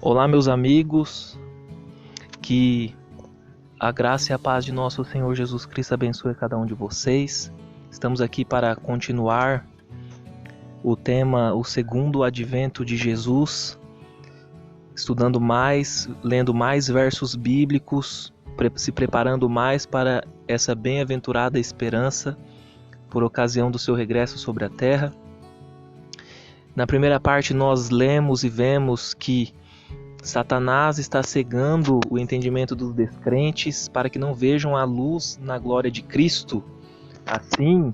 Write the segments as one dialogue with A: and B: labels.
A: Olá, meus amigos, que a graça e a paz de nosso Senhor Jesus Cristo abençoe cada um de vocês. Estamos aqui para continuar o tema, o segundo advento de Jesus, estudando mais, lendo mais versos bíblicos, se preparando mais para essa bem-aventurada esperança por ocasião do seu regresso sobre a terra. Na primeira parte nós lemos e vemos que Satanás está cegando o entendimento dos descrentes para que não vejam a luz na glória de Cristo, assim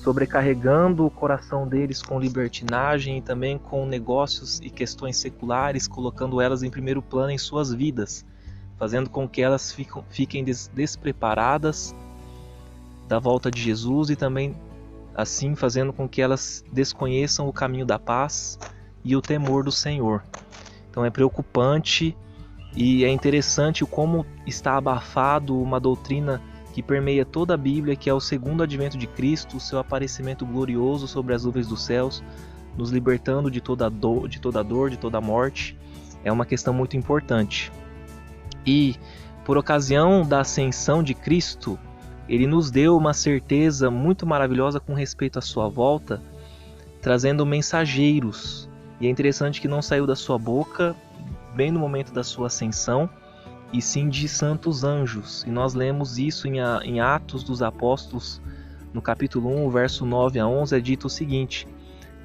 A: sobrecarregando o coração deles com libertinagem e também com negócios e questões seculares, colocando elas em primeiro plano em suas vidas, fazendo com que elas fiquem despreparadas da volta de Jesus e também assim fazendo com que elas desconheçam o caminho da paz e o temor do Senhor. Então é preocupante e é interessante como está abafado uma doutrina que permeia toda a Bíblia, que é o segundo advento de Cristo, o seu aparecimento glorioso sobre as nuvens dos céus, nos libertando de toda dor, de toda morte. É uma questão muito importante. E por ocasião da ascensão de Cristo, ele nos deu uma certeza muito maravilhosa com respeito à sua volta, trazendo mensageiros. E é interessante que não saiu da sua boca, bem no momento da sua ascensão, e sim de santos anjos. E nós lemos isso em Atos dos Apóstolos, no capítulo 1, verso 9 a 11, é dito o seguinte: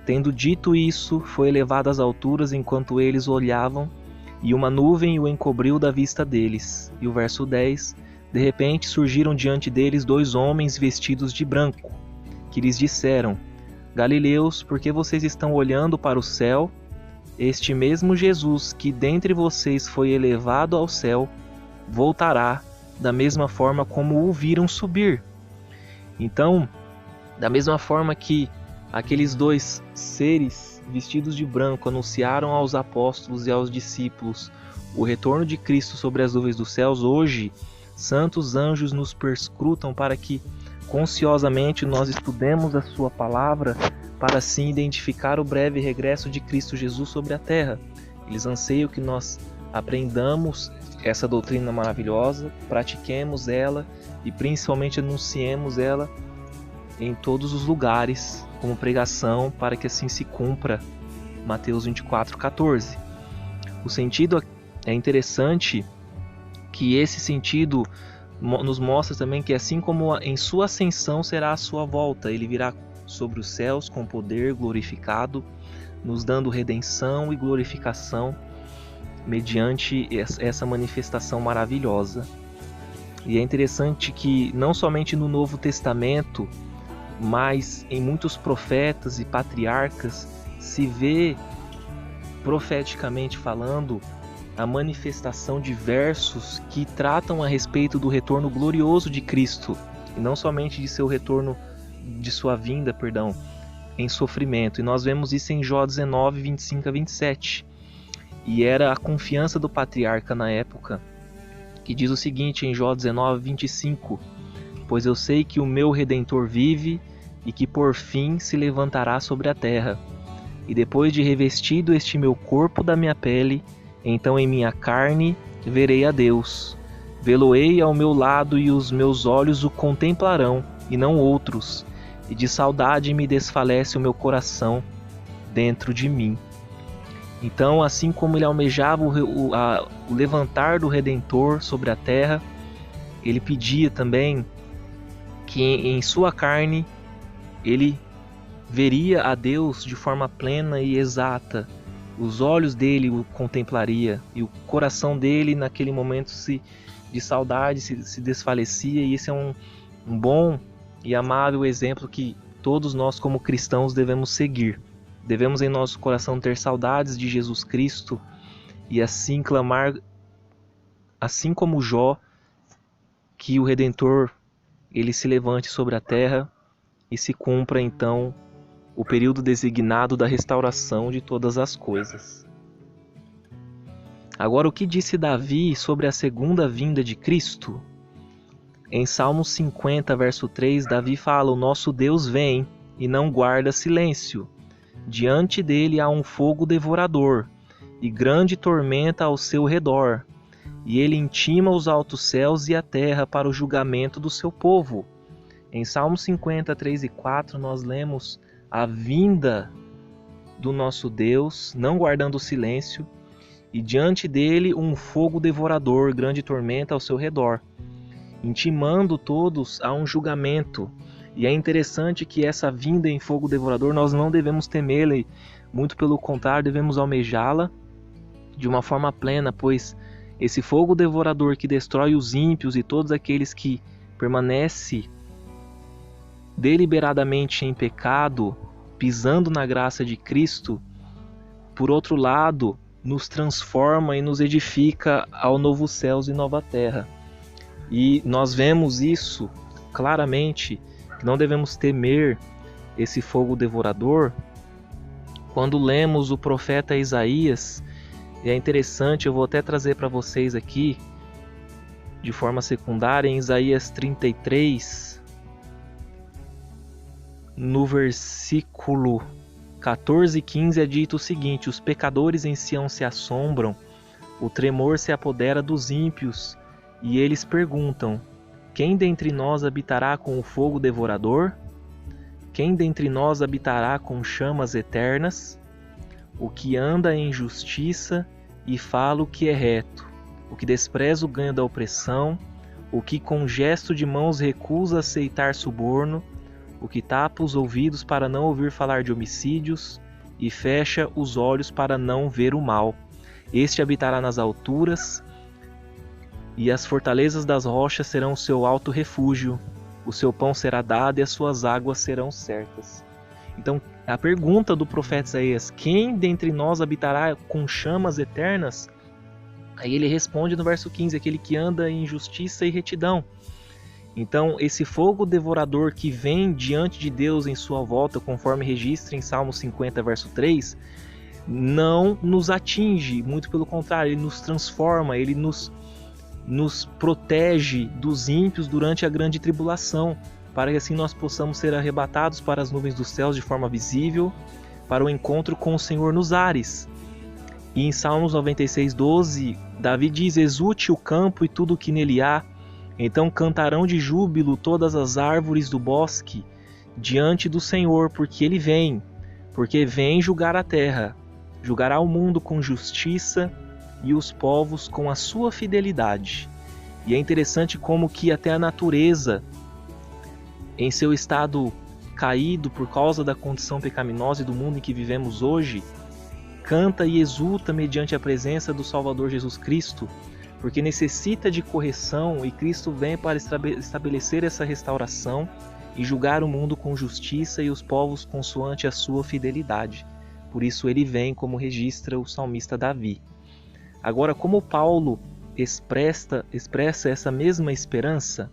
A: tendo dito isso, foi elevado às alturas enquanto eles olhavam, e uma nuvem o encobriu da vista deles. E o verso 10, de repente surgiram diante deles 2 homens vestidos de branco, que lhes disseram: Galileus, por que vocês estão olhando para o céu? Este mesmo Jesus que dentre vocês foi elevado ao céu, voltará da mesma forma como o viram subir. Então, da mesma forma que aqueles 2 seres vestidos de branco anunciaram aos apóstolos e aos discípulos o retorno de Cristo sobre as nuvens dos céus, hoje, santos anjos nos perscrutam para que conciosamente nós estudemos a sua palavra para assim identificar o breve regresso de Cristo Jesus sobre a terra. Eles anseiam que nós aprendamos essa doutrina maravilhosa, pratiquemos ela e principalmente anunciemos ela em todos os lugares como pregação, para que assim se cumpra Mateus 24:14. O sentido é interessante, que esse sentido nos mostra também que assim como em sua ascensão será a sua volta, ele virá sobre os céus com poder glorificado, nos dando redenção e glorificação mediante essa manifestação maravilhosa. E é interessante que não somente no Novo Testamento, mas em muitos profetas e patriarcas se vê, profeticamente falando, a manifestação de versos que tratam a respeito do retorno glorioso de Cristo, e não somente de seu retorno, de sua vinda, em sofrimento. E nós vemos isso em Jó 19, 25 a 27. E era a confiança do patriarca na época, que diz o seguinte em Jó 19, 25: pois eu sei que o meu Redentor vive e que por fim se levantará sobre a terra. E depois de revestido este meu corpo da minha pele, então em minha carne verei a Deus. Vê-lo-ei ao meu lado e os meus olhos o contemplarão, e não outros. E de saudade me desfalece o meu coração dentro de mim. Então, assim como ele almejava o levantar do Redentor sobre a terra, ele pedia também que em sua carne ele veria a Deus de forma plena e exata. Os olhos dele o contemplaria e o coração dele naquele momento de saudade se desfalecia. E esse é um bom e amável exemplo que todos nós como cristãos devemos seguir. Devemos em nosso coração ter saudades de Jesus Cristo e assim clamar, assim como Jó, que o Redentor ele se levante sobre a terra e se cumpra então o período designado da restauração de todas as coisas. Agora, o que disse Davi sobre a segunda vinda de Cristo? Em Salmo 50, verso 3, Davi fala: o nosso Deus vem e não guarda silêncio. Diante dele há um fogo devorador, e grande tormenta ao seu redor, e ele intima os altos céus e a terra para o julgamento do seu povo. Em Salmos 50, 3 e 4, nós lemos a vinda do nosso Deus, não guardando o silêncio, e diante dele um fogo devorador, grande tormenta ao seu redor, intimando todos a um julgamento. E é interessante que essa vinda em fogo devorador nós não devemos temê-la, muito pelo contrário, devemos almejá-la de uma forma plena, pois esse fogo devorador que destrói os ímpios e todos aqueles que permanecem deliberadamente em pecado, pisando na graça de Cristo, por outro lado, nos transforma e nos edifica ao novo céus e nova terra. E nós vemos isso claramente, que não devemos temer esse fogo devorador, quando lemos o profeta Isaías. E é interessante, eu vou até trazer para vocês aqui, de forma secundária, em Isaías 33, no versículo 14 e 15 é dito o seguinte: os pecadores em Sião se assombram, o tremor se apodera dos ímpios, e eles perguntam: quem dentre nós habitará com o fogo devorador? Quem dentre nós habitará com chamas eternas? O que anda em justiça e fala o que é reto, o que despreza o ganho da opressão, o que com gesto de mãos recusa aceitar suborno, o que tapa os ouvidos para não ouvir falar de homicídios e fecha os olhos para não ver o mal. Este habitará nas alturas, e as fortalezas das rochas serão o seu alto refúgio. O seu pão será dado e as suas águas serão certas. Então, a pergunta do profeta Isaías: quem dentre nós habitará com chamas eternas? Aí ele responde no verso 15: aquele que anda em justiça e retidão. Então, esse fogo devorador que vem diante de Deus em sua volta, conforme registra em Salmo 50, verso 3, não nos atinge, muito pelo contrário, ele nos transforma, ele nos protege dos ímpios durante a grande tribulação, para que assim nós possamos ser arrebatados para as nuvens dos céus de forma visível, para o encontro com o Senhor nos ares. E em Salmos 96, 12, Davi diz: exulte o campo e tudo o que nele há, então cantarão de júbilo todas as árvores do bosque diante do Senhor, porque vem julgar a terra, julgará o mundo com justiça e os povos com a sua fidelidade. E é interessante como que até a natureza, em seu estado caído por causa da condição pecaminosa e do mundo em que vivemos hoje, canta e exulta mediante a presença do Salvador Jesus Cristo, porque necessita de correção, e Cristo vem para estabelecer essa restauração e julgar o mundo com justiça e os povos consoante a sua fidelidade. Por isso ele vem, como registra o salmista Davi. Agora, como Paulo expressa essa mesma esperança,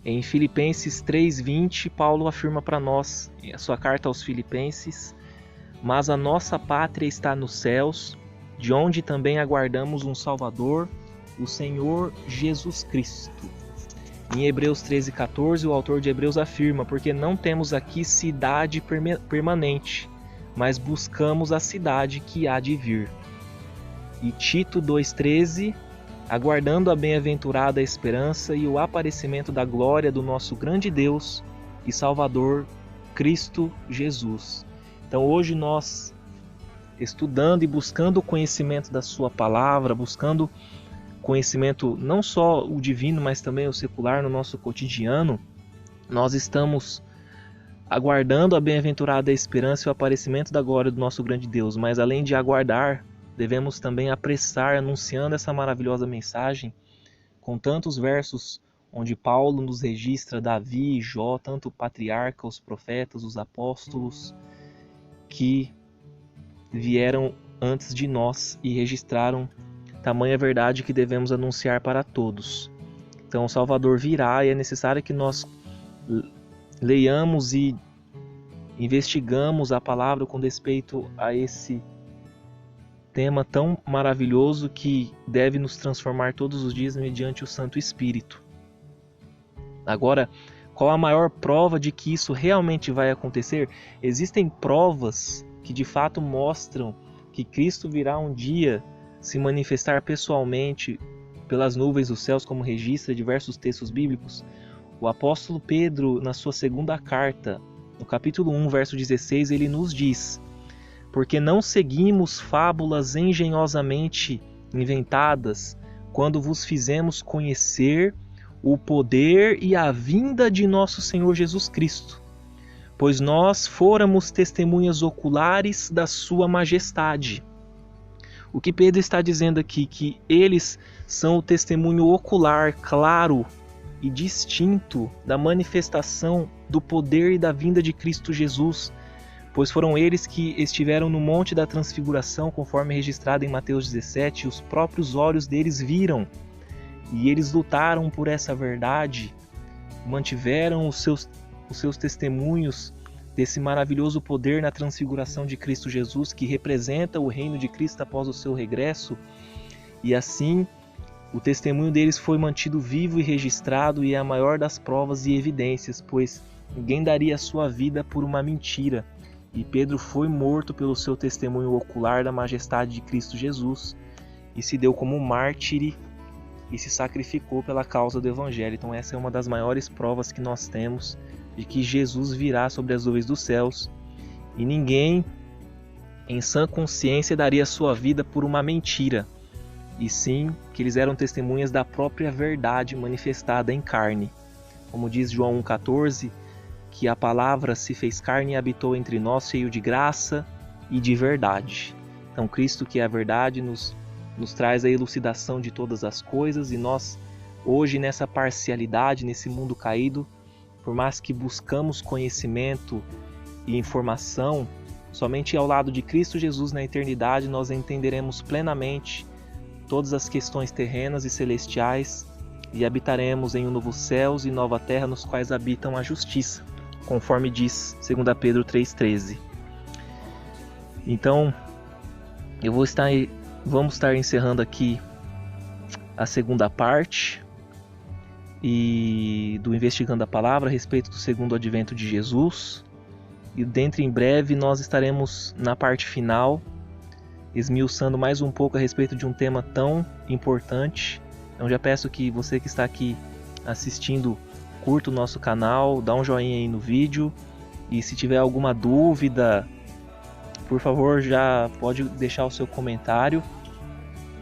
A: em Filipenses 3:20, Paulo afirma para nós, em a sua carta aos Filipenses: mas a nossa pátria está nos céus, de onde também aguardamos um Salvador, o Senhor Jesus Cristo. Em Hebreus 13:14, o autor de Hebreus afirma: porque não temos aqui cidade permanente, mas buscamos a cidade que há de vir. E Tito 2:13, aguardando a bem-aventurada esperança e o aparecimento da glória do nosso grande Deus e Salvador, Cristo Jesus. Então hoje nós, estudando e buscando o conhecimento da sua palavra, buscando conhecimento não só o divino, mas também o secular no nosso cotidiano, nós estamos aguardando a bem-aventurada esperança e o aparecimento da glória do nosso grande Deus. Mas além de aguardar, devemos também apressar anunciando essa maravilhosa mensagem, com tantos versos onde Paulo nos registra Davi e Jó, tanto o patriarca, os profetas, os apóstolos, que vieram antes de nós e registraram tamanha verdade que devemos anunciar para todos. Então o Salvador virá e é necessário que nós leiamos e investigamos a palavra com respeito a esse tema tão maravilhoso que deve nos transformar todos os dias mediante o Santo Espírito. Agora, qual a maior prova de que isso realmente vai acontecer? Existem provas que de fato mostram que Cristo virá um dia se manifestar pessoalmente pelas nuvens dos céus, como registra diversos textos bíblicos, o apóstolo Pedro, na sua segunda carta, no capítulo 1, verso 16, ele nos diz: porque não seguimos fábulas engenhosamente inventadas, quando vos fizemos conhecer o poder e a vinda de nosso Senhor Jesus Cristo, pois nós fôramos testemunhas oculares da sua majestade. O que Pedro está dizendo aqui, que eles são o testemunho ocular, claro e distinto da manifestação do poder e da vinda de Cristo Jesus, pois foram eles que estiveram no Monte da Transfiguração, conforme registrado em Mateus 17, e os próprios olhos deles viram, e eles lutaram por essa verdade, mantiveram os seus testemunhos desse maravilhoso poder na transfiguração de Cristo Jesus, que representa o reino de Cristo após o seu regresso, e assim o testemunho deles foi mantido vivo e registrado, e é a maior das provas e evidências, pois ninguém daria a sua vida por uma mentira. E Pedro foi morto pelo seu testemunho ocular da majestade de Cristo Jesus, e se deu como mártir e se sacrificou pela causa do Evangelho. Então essa é uma das maiores provas que nós temos de que Jesus virá sobre as nuvens dos céus, e ninguém em sã consciência daria a sua vida por uma mentira, e sim que eles eram testemunhas da própria verdade manifestada em carne. Como diz João 1,14, que a palavra se fez carne e habitou entre nós, cheio de graça e de verdade. Então Cristo, que é a verdade, nos traz a elucidação de todas as coisas, e nós hoje nessa parcialidade, nesse mundo caído, por mais que buscamos conhecimento e informação, somente ao lado de Cristo Jesus na eternidade nós entenderemos plenamente todas as questões terrenas e celestiais, e habitaremos em um novo céus e nova terra nos quais habitam a justiça, conforme diz 2 Pedro 3,13. Então, vamos estar encerrando aqui a segunda parte do Investigando a Palavra a respeito do segundo advento de Jesus. E dentro em breve nós estaremos na parte final, esmiuçando mais um pouco a respeito de um tema tão importante. Então já peço que você que está aqui assistindo, curta o nosso canal, dá um joinha aí no vídeo, e se tiver alguma dúvida, por favor, já pode deixar o seu comentário,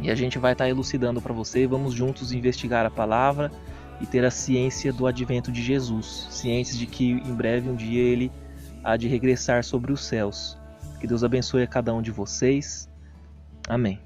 A: e a gente vai estar elucidando para você. Vamos juntos investigar a palavra e ter a ciência do advento de Jesus, ciência de que em breve um dia ele há de regressar sobre os céus. Que Deus abençoe a cada um de vocês. Amém.